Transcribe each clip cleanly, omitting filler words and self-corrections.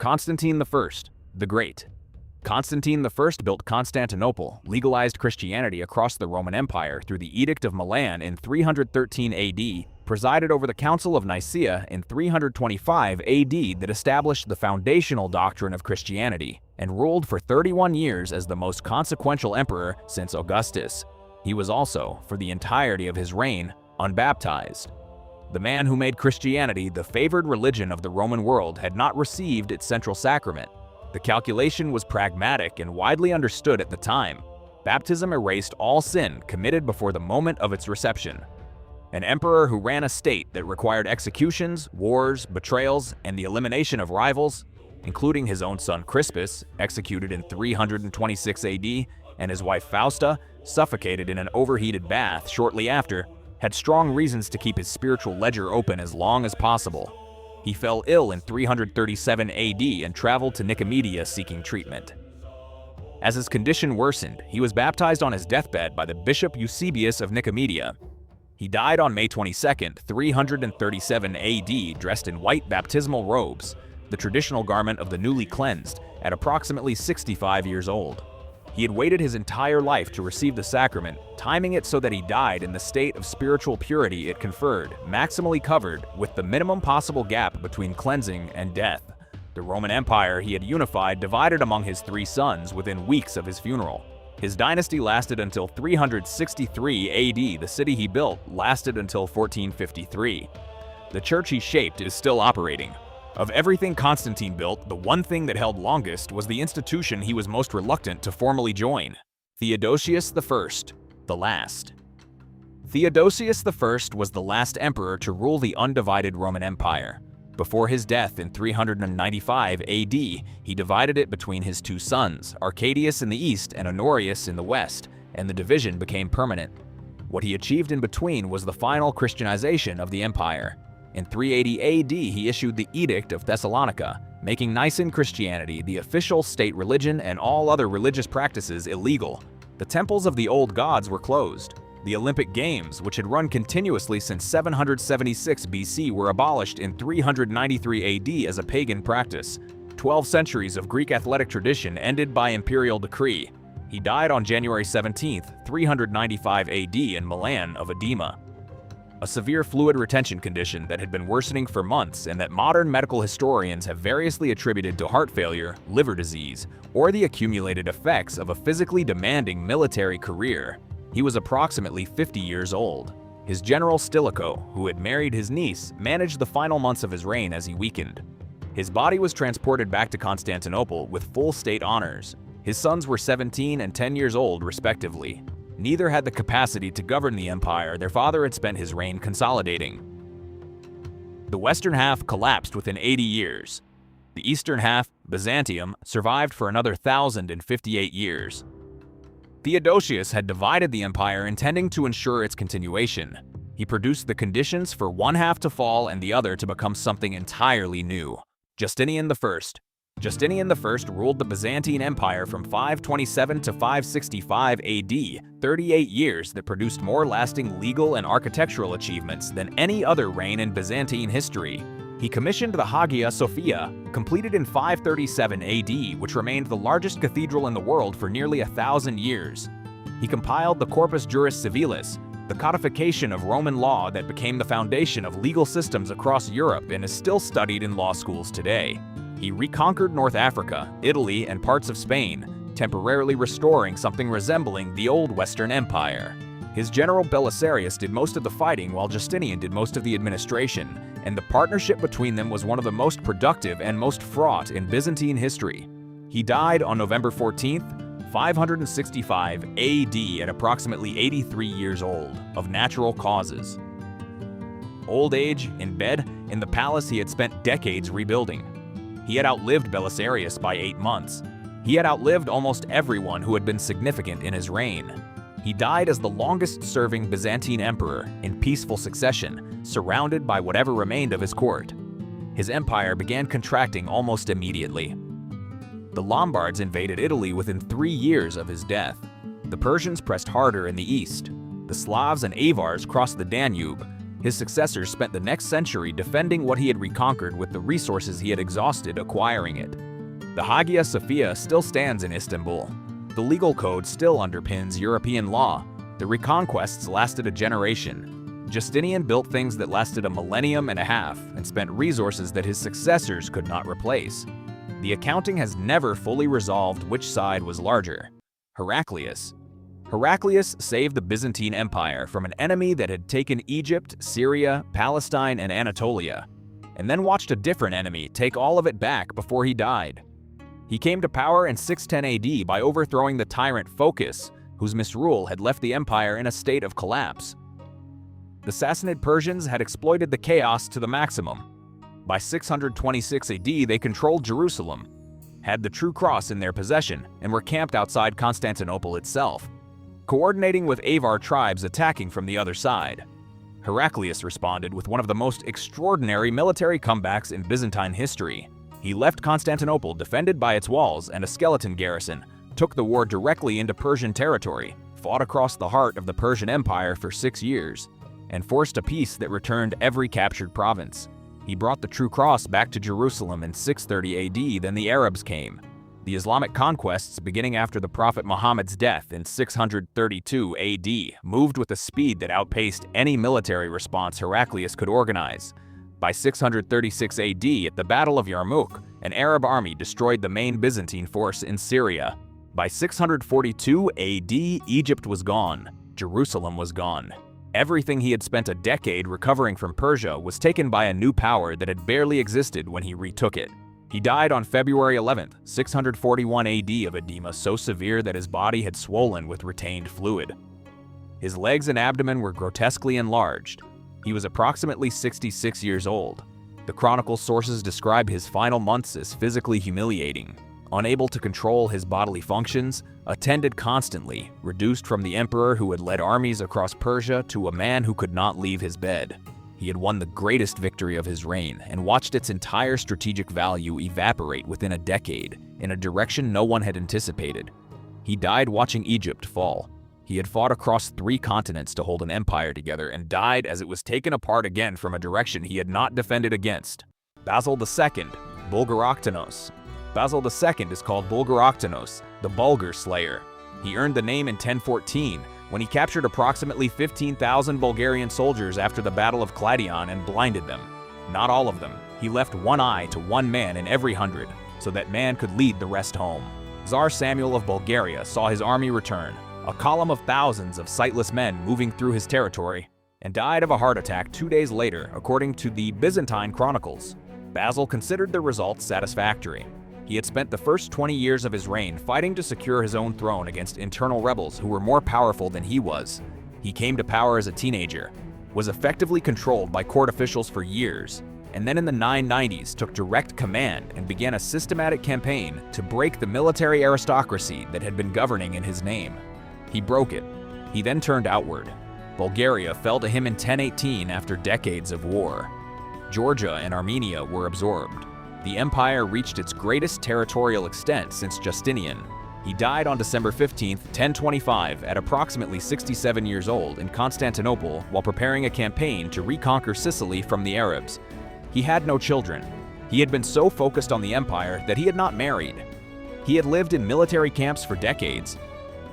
Constantine I the Great. Constantine I built Constantinople, legalized Christianity across the Roman Empire through the Edict of Milan in 313 AD, presided over the Council of Nicaea in 325 AD that established the foundational doctrine of Christianity, and ruled for 31 years as the most consequential emperor since Augustus. He was also, for the entirety of his reign, unbaptized. The man who made Christianity the favored religion of the Roman world had not received its central sacrament. The calculation was pragmatic and widely understood at the time. Baptism erased all sin committed before the moment of its reception. An emperor who ran a state that required executions, wars, betrayals, and the elimination of rivals, including his own son Crispus, executed in 326 AD, and his wife Fausta, suffocated in an overheated bath shortly after, had strong reasons to keep his spiritual ledger open as long as possible. He fell ill in 337 AD and traveled to Nicomedia seeking treatment. As his condition worsened, he was baptized on his deathbed by the Bishop Eusebius of Nicomedia. He died on May 22, 337 AD, dressed in white baptismal robes, the traditional garment of the newly cleansed, at approximately 65 years old. He had waited his entire life to receive the sacrament, timing it so that he died in the state of spiritual purity it conferred, maximally covered, with the minimum possible gap between cleansing and death. The Roman Empire he had unified divided among his three sons within weeks of his funeral. His dynasty lasted until 363 AD. The city he built lasted until 1453. The church he shaped is still operating. Of everything Constantine built, the one thing that held longest was the institution he was most reluctant to formally join: Theodosius I, the last. Theodosius I was the last emperor to rule the undivided Roman Empire. Before his death in 395 AD, he divided it between his two sons, Arcadius in the east and Honorius in the west, and the division became permanent. What he achieved in between was the final Christianization of the empire. In 380 AD, he issued the Edict of Thessalonica, making Nicene Christianity the official state religion and all other religious practices illegal. The temples of the old gods were closed. The Olympic Games, which had run continuously since 776 BC, were abolished in 393 AD as a pagan practice. 12 centuries of Greek athletic tradition ended by imperial decree. He died on January 17, 395 AD in Milan of edema, a severe fluid retention condition that had been worsening for months and that modern medical historians have variously attributed to heart failure, liver disease, or the accumulated effects of a physically demanding military career. He was approximately 50 years old. His general Stilicho, who had married his niece, managed the final months of his reign as he weakened. His body was transported back to Constantinople with full state honors. His sons were 17 and 10 years old, respectively. Neither had the capacity to govern the empire their father had spent his reign consolidating. The western half collapsed within 80 years. The eastern half, Byzantium, survived for another 1,058 years. Theodosius had divided the empire intending to ensure its continuation. He produced the conditions for one half to fall and the other to become something entirely new: Justinian I. Justinian I ruled the Byzantine Empire from 527 to 565 AD, 38 years that produced more lasting legal and architectural achievements than any other reign in Byzantine history. He commissioned the Hagia Sophia, completed in 537 AD, which remained the largest cathedral in the world for nearly 1,000 years. He compiled the Corpus Juris Civilis, the codification of Roman law that became the foundation of legal systems across Europe and is still studied in law schools today. He reconquered North Africa, Italy, and parts of Spain, temporarily restoring something resembling the old Western Empire. His general Belisarius did most of the fighting while Justinian did most of the administration, and the partnership between them was one of the most productive and most fraught in Byzantine history. He died on November 14, 565 AD at approximately 83 years old, of natural causes. Old age, in bed, in the palace he had spent decades rebuilding. He had outlived Belisarius by 8 months. He had outlived almost everyone who had been significant in his reign. He died as the longest-serving Byzantine emperor in peaceful succession, surrounded by whatever remained of his court. His empire began contracting almost immediately. The Lombards invaded Italy within 3 years of his death. The Persians pressed harder in the east. The Slavs and Avars crossed the Danube. His successors spent the next century defending what he had reconquered with the resources he had exhausted acquiring it. The Hagia Sophia still stands in Istanbul. The legal code still underpins European law. The reconquests lasted a generation. Justinian built things that lasted a millennium and a half and spent resources that his successors could not replace. The accounting has never fully resolved which side was larger. Heraclius saved the Byzantine Empire from an enemy that had taken Egypt, Syria, Palestine, and Anatolia, and then watched a different enemy take all of it back before he died. He came to power in 610 AD by overthrowing the tyrant Phokas, whose misrule had left the empire in a state of collapse. The Sassanid Persians had exploited the chaos to the maximum. By 626 AD, they controlled Jerusalem, had the True Cross in their possession, and were camped outside Constantinople itself, coordinating with Avar tribes attacking from the other side. Heraclius responded with one of the most extraordinary military comebacks in Byzantine history. He left Constantinople defended by its walls and a skeleton garrison, took the war directly into Persian territory, fought across the heart of the Persian Empire for 6 years, and forced a peace that returned every captured province. He brought the True Cross back to Jerusalem in 630 AD, then the Arabs came. The Islamic conquests, beginning after the Prophet Muhammad's death in 632 AD, moved with a speed that outpaced any military response Heraclius could organize. By 636 AD, at the Battle of Yarmouk, an Arab army destroyed the main Byzantine force in Syria. By 642 AD, Egypt was gone. Jerusalem was gone. Everything he had spent a decade recovering from Persia was taken by a new power that had barely existed when he retook it. He died on February 11, 641 AD of edema so severe that his body had swollen with retained fluid. His legs and abdomen were grotesquely enlarged. He was approximately 66 years old. The chronicle sources describe his final months as physically humiliating. Unable to control his bodily functions, attended constantly, reduced from the emperor who had led armies across Persia to a man who could not leave his bed. He had won the greatest victory of his reign and watched its entire strategic value evaporate within a decade in a direction no one had anticipated. He died watching Egypt fall. He had fought across 3 continents to hold an empire together and died as it was taken apart again from a direction he had not defended against. Basil II, Bulgar. Basil II is called Bulgar, the Bulgar Slayer. He earned the name in 1014 when he captured approximately 15,000 Bulgarian soldiers after the Battle of Claudion and blinded them. Not all of them. He left one eye to one man in every 100, so that man could lead the rest home. Tsar Samuel of Bulgaria saw his army return, a column of thousands of sightless men moving through his territory, and died of a heart attack 2 days later, according to the Byzantine chronicles. Basil considered the results satisfactory. He had spent the first 20 years of his reign fighting to secure his own throne against internal rebels who were more powerful than he was. He came to power as a teenager, was effectively controlled by court officials for years, and then in the 990s took direct command and began a systematic campaign to break the military aristocracy that had been governing in his name. He broke it. He then turned outward. Bulgaria fell to him in 1018 after decades of war. Georgia and Armenia were absorbed. The empire reached its greatest territorial extent since Justinian. He died on December 15, 1025, at approximately 67 years old in Constantinople while preparing a campaign to reconquer Sicily from the Arabs. He had no children. He had been so focused on the empire that he had not married. He had lived in military camps for decades.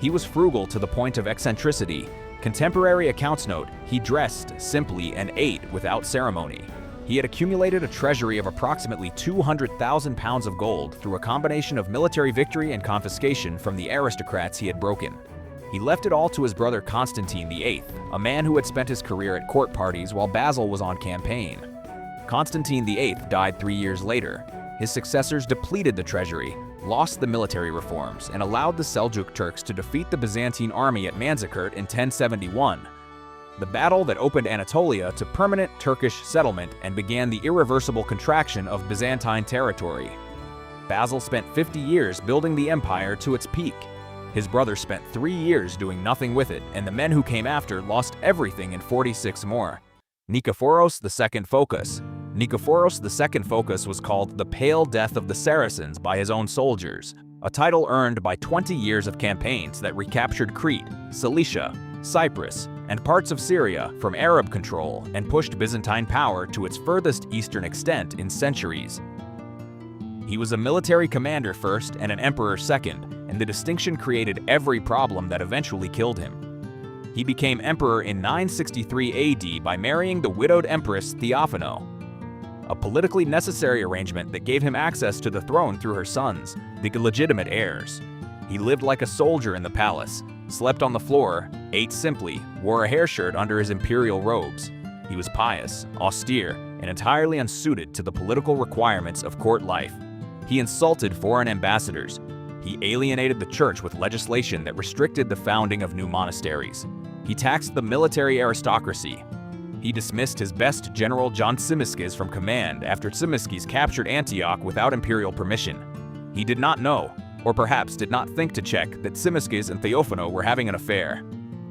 He was frugal to the point of eccentricity. Contemporary accounts note, he dressed simply and ate without ceremony. He had accumulated a treasury of approximately 200,000 pounds of gold through a combination of military victory and confiscation from the aristocrats he had broken. He left it all to his brother Constantine VIII, a man who had spent his career at court parties while Basil was on campaign. Constantine VIII died 3 years later. His successors depleted the treasury, lost the military reforms, and allowed the Seljuk Turks to defeat the Byzantine army at Manzikert in 1071. The battle that opened Anatolia to permanent Turkish settlement and began the irreversible contraction of Byzantine territory. Basil spent 50 years building the empire to its peak. His brother spent 3 years doing nothing with it, and the men who came after lost everything in 46 more. Nikephoros II Phokas. Nikephoros II Phokas was called the Pale Death of the Saracens by his own soldiers, a title earned by 20 years of campaigns that recaptured Crete, Cilicia, Cyprus, and parts of Syria from Arab control and pushed Byzantine power to its furthest eastern extent in centuries. He was a military commander first and an emperor second, and the distinction created every problem that eventually killed him. He became emperor in 963 AD by marrying the widowed empress Theophano, a politically necessary arrangement that gave him access to the throne through her sons, the legitimate heirs. He lived like a soldier in the palace, slept on the floor, ate simply, wore a hair shirt under his imperial robes. He was pious, austere, and entirely unsuited to the political requirements of court life. He insulted foreign ambassadors. He alienated the church with legislation that restricted the founding of new monasteries. He taxed the military aristocracy. He dismissed his best general John Tzimiskes from command after Tzimiskes captured Antioch without imperial permission. He did not know, or perhaps did not think to check, that Tzimiskes and Theophano were having an affair.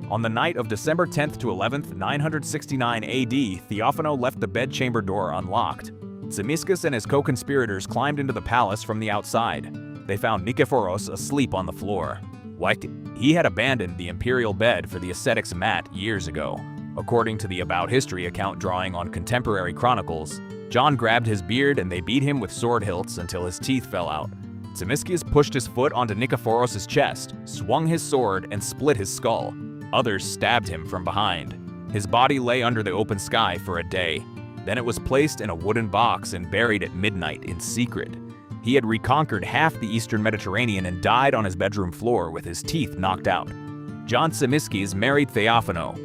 On the night of December 10th to 11th, 969 AD, Theophano left the bedchamber door unlocked. Tzimiskes and his co-conspirators climbed into the palace from the outside. They found Nikephoros asleep on the floor. He had abandoned the imperial bed for the ascetic's mat years ago. According to the About History account drawing on contemporary chronicles, John grabbed his beard and they beat him with sword hilts until his teeth fell out. Tzimiskes pushed his foot onto Nikephoros' chest, swung his sword, and split his skull. Others stabbed him from behind. His body lay under the open sky for a day. Then it was placed in a wooden box and buried at midnight in secret. He had reconquered half the eastern Mediterranean and died on his bedroom floor with his teeth knocked out. John Tzimiskes married Theophano,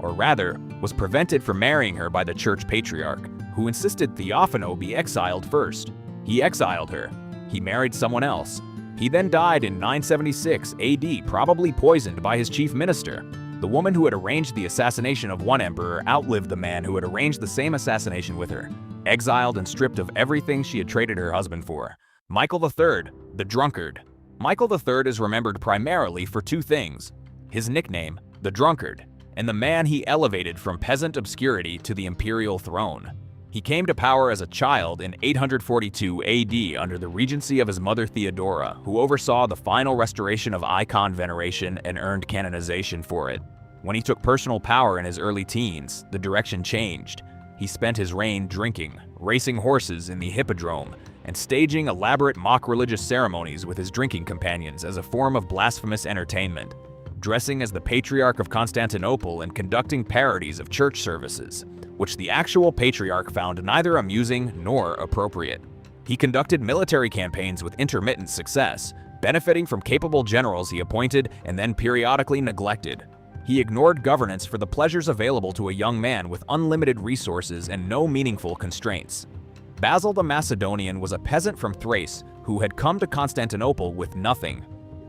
or rather, was prevented from marrying her by the church patriarch, who insisted Theophano be exiled first. He exiled her. He married someone else. He then died in 976 AD, probably poisoned by his chief minister. The woman who had arranged the assassination of one emperor outlived the man who had arranged the same assassination with her, exiled and stripped of everything she had traded her husband for. Michael III, the Drunkard. Michael III is remembered primarily for two things: his nickname, the Drunkard, and the man he elevated from peasant obscurity to the imperial throne. He came to power as a child in 842 AD under the regency of his mother Theodora, who oversaw the final restoration of icon veneration and earned canonization for it. When he took personal power in his early teens, the direction changed. He spent his reign drinking, racing horses in the hippodrome, and staging elaborate mock-religious ceremonies with his drinking companions as a form of blasphemous entertainment, dressing as the Patriarch of Constantinople and conducting parodies of church services, which the actual patriarch found neither amusing nor appropriate. He conducted military campaigns with intermittent success, benefiting from capable generals he appointed and then periodically neglected. He ignored governance for the pleasures available to a young man with unlimited resources and no meaningful constraints. Basil the Macedonian was a peasant from Thrace who had come to Constantinople with nothing.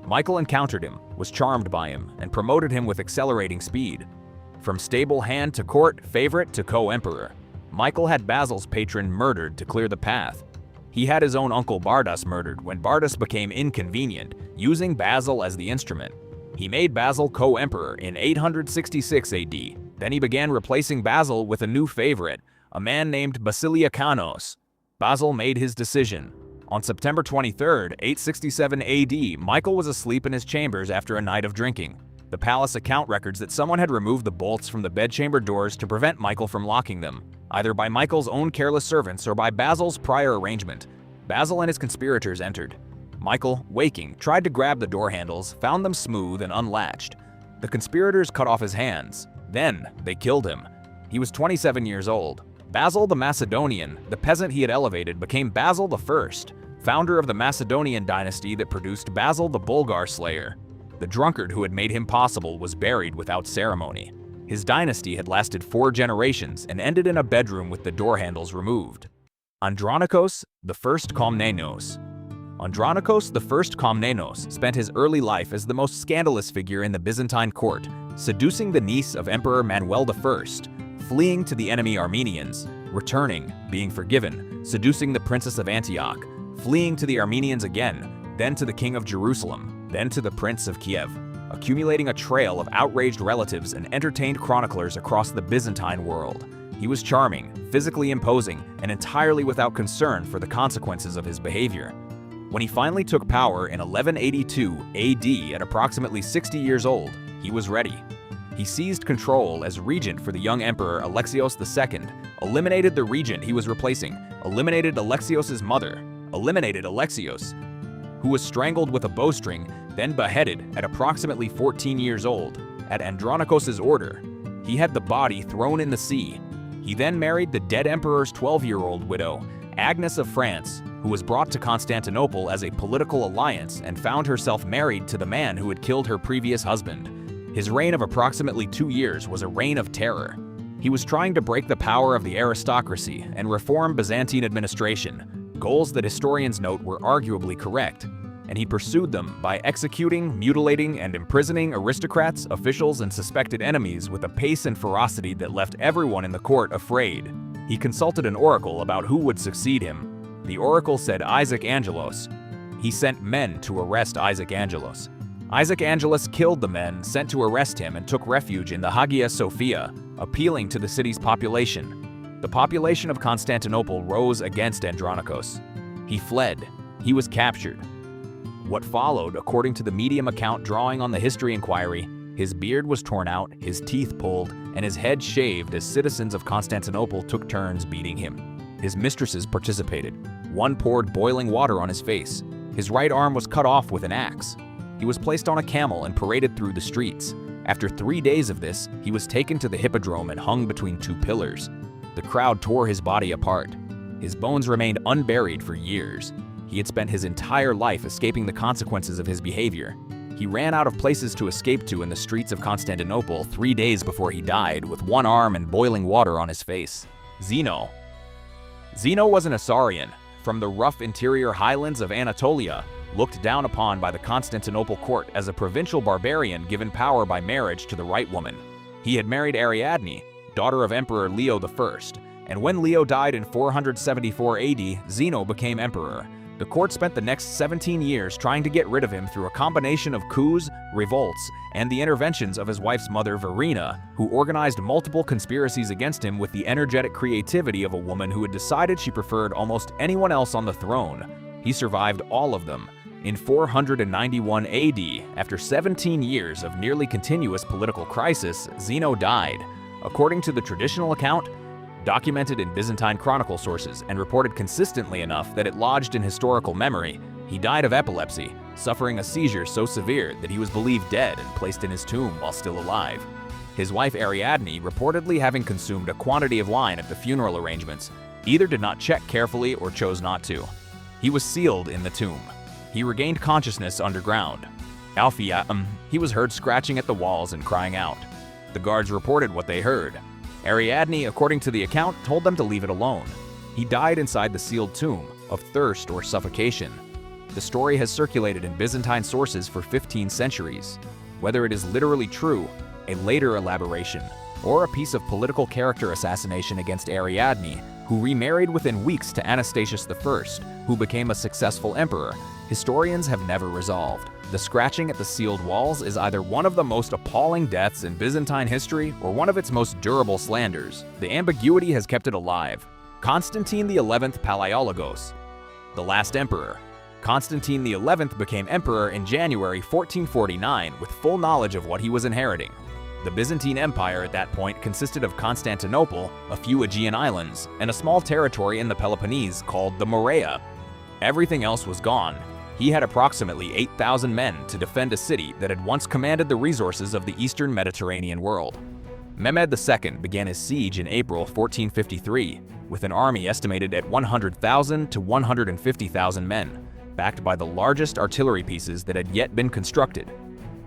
Michael encountered him, was charmed by him, and promoted him with accelerating speed. From stable hand to court favorite to co-emperor, Michael had Basil's patron murdered to clear the path. He had his own uncle Bardas murdered when Bardas became inconvenient, using Basil as the instrument. He made Basil co-emperor in 866 AD. Then he began replacing Basil with a new favorite, a man named Basiliacanos. Basil made his decision. On September 23, 867 AD, Michael was asleep in his chambers after a night of drinking. The palace account records that someone had removed the bolts from the bedchamber doors to prevent Michael from locking them, either by Michael's own careless servants or by Basil's prior arrangement. Basil and his conspirators entered. Michael, waking, tried to grab the door handles, found them smooth and unlatched. The conspirators cut off his hands. Then, they killed him. He was 27 years old. Basil the Macedonian, the peasant he had elevated, became Basil I, founder of the Macedonian dynasty that produced Basil the Bulgar slayer. The drunkard who had made him possible was buried without ceremony. His dynasty had lasted 4 generations and ended in a bedroom with the door handles removed. Andronikos I Komnenos. Andronikos I Komnenos spent his early life as the most scandalous figure in the Byzantine court, seducing the niece of Emperor Manuel I, fleeing to the enemy Armenians, returning, being forgiven, seducing the Princess of Antioch, fleeing to the Armenians again, then to the King of Jerusalem, then to the Prince of Kiev, accumulating a trail of outraged relatives and entertained chroniclers across the Byzantine world. He was charming, physically imposing, and entirely without concern for the consequences of his behavior. When he finally took power in 1182 AD at approximately 60 years old, he was ready. He seized control as regent for the young emperor Alexios II, eliminated the regent he was replacing, eliminated Alexios' mother, eliminated Alexios, who was strangled with a bowstring, then beheaded at approximately 14 years old, at Andronikos' order. He had the body thrown in the sea. He then married the dead emperor's 12-year-old widow, Agnes of France, who was brought to Constantinople as a political alliance and found herself married to the man who had killed her previous husband. His reign of approximately 2 years was a reign of terror. He was trying to break the power of the aristocracy and reform Byzantine administration, goals that historians note were arguably correct, and he pursued them by executing, mutilating, and imprisoning aristocrats, officials, and suspected enemies with a pace and ferocity that left everyone in the court afraid. He consulted an oracle about who would succeed him. The oracle said Isaac Angelos. He sent men to arrest Isaac Angelos. Isaac Angelos killed the men sent to arrest him and took refuge in the Hagia Sophia, appealing to the city's population. The population of Constantinople rose against Andronikos. He fled. He was captured. What followed, according to the medium account drawing on the history inquiry, his beard was torn out, his teeth pulled, and his head shaved as citizens of Constantinople took turns beating him. His mistresses participated. One poured boiling water on his face. His right arm was cut off with an axe. He was placed on a camel and paraded through the streets. After 3 days of this, he was taken to the hippodrome and hung between 2 pillars. The crowd tore his body apart. His bones remained unburied for years. He had spent his entire life escaping the consequences of his behavior. He ran out of places to escape to in the streets of Constantinople 3 days before he died, with one arm and boiling water on his face. Zeno. Zeno was an Isaurian from the rough interior highlands of Anatolia, looked down upon by the Constantinople court as a provincial barbarian given power by marriage to the right woman. He had married Ariadne, daughter of Emperor Leo I, and when Leo died in 474 AD, Zeno became emperor. The court spent the next 17 years trying to get rid of him through a combination of coups, revolts, and the interventions of his wife's mother Verina, who organized multiple conspiracies against him with the energetic creativity of a woman who had decided she preferred almost anyone else on the throne. He survived all of them. In 491 AD, after 17 years of nearly continuous political crisis, Zeno died. According to the traditional account, documented in Byzantine chronicle sources and reported consistently enough that it lodged in historical memory, he died of epilepsy, suffering a seizure so severe that he was believed dead and placed in his tomb while still alive. His wife Ariadne, reportedly having consumed a quantity of wine at the funeral arrangements, either did not check carefully or chose not to. He was sealed in the tomb. He regained consciousness underground. He was heard scratching at the walls and crying out. The guards reported what they heard. Ariadne, according to the account, told them to leave it alone. He died inside the sealed tomb, of thirst or suffocation. The story has circulated in Byzantine sources for 15 centuries. Whether it is literally true, a later elaboration, or a piece of political character assassination against Ariadne, who remarried within weeks to Anastasius I, who became a successful emperor, historians have never resolved. The scratching at the sealed walls is either one of the most appalling deaths in Byzantine history or one of its most durable slanders. The ambiguity has kept it alive. Constantine XI Palaiologos, the last emperor. Constantine XI became emperor in January 1449 with full knowledge of what he was inheriting. The Byzantine Empire at that point consisted of Constantinople, a few Aegean islands, and a small territory in the Peloponnese called the Morea. Everything else was gone. He had approximately 8,000 men to defend a city that had once commanded the resources of the eastern Mediterranean world. Mehmed II began his siege in April 1453, with an army estimated at 100,000 to 150,000 men, backed by the largest artillery pieces that had yet been constructed,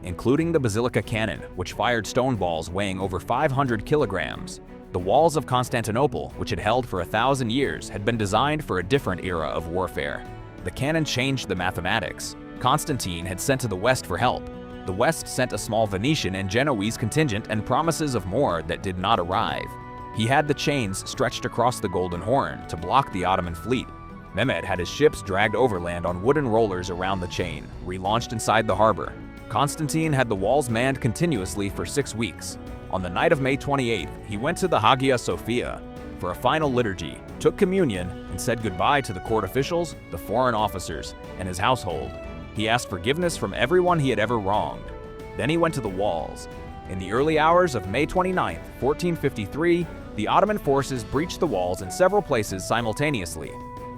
including the Basilica cannon, which fired stone balls weighing over 500 kilograms. The walls of Constantinople, which had held for 1,000 years, had been designed for a different era of warfare. The cannon changed the mathematics. Constantine had sent to the west for help. The west sent a small Venetian and Genoese contingent and promises of more that did not arrive. He had the chains stretched across the Golden Horn to block the Ottoman fleet. Mehmed had his ships dragged overland on wooden rollers around the chain, relaunched inside the harbor. Constantine had the walls manned continuously for 6 weeks. On the night of May 28th, he went to the Hagia Sophia for a final liturgy, took communion, and said goodbye to the court officials, the foreign officers, and his household. He asked forgiveness from everyone he had ever wronged. Then he went to the walls. In the early hours of May 29, 1453, the Ottoman forces breached the walls in several places simultaneously.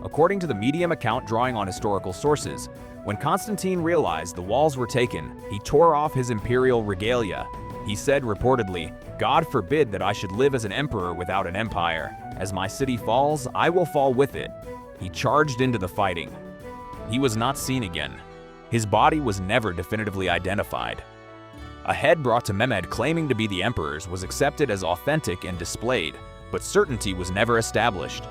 According to the medium account drawing on historical sources, when Constantine realized the walls were taken, he tore off his imperial regalia. He said reportedly, "God forbid that I should live as an emperor without an empire. As my city falls, I will fall with it." He charged into the fighting. He was not seen again. His body was never definitively identified. A head brought to Mehmed claiming to be the emperor's was accepted as authentic and displayed, but certainty was never established.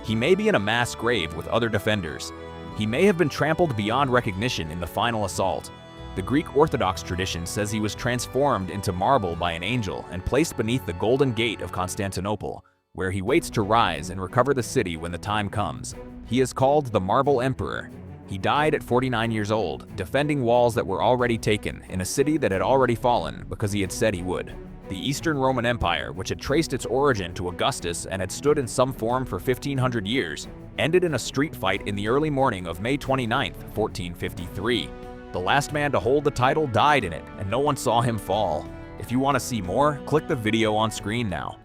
He may be in a mass grave with other defenders. He may have been trampled beyond recognition in the final assault. The Greek Orthodox tradition says he was transformed into marble by an angel and placed beneath the Golden Gate of Constantinople, where he waits to rise and recover the city when the time comes. He is called the Marble Emperor. He died at 49 years old, defending walls that were already taken in a city that had already fallen because he had said he would. The Eastern Roman Empire, which had traced its origin to Augustus and had stood in some form for 1,500 years, ended in a street fight in the early morning of May 29, 1453. The last man to hold the title died in it, and no one saw him fall. If you want to see more, click the video on screen now.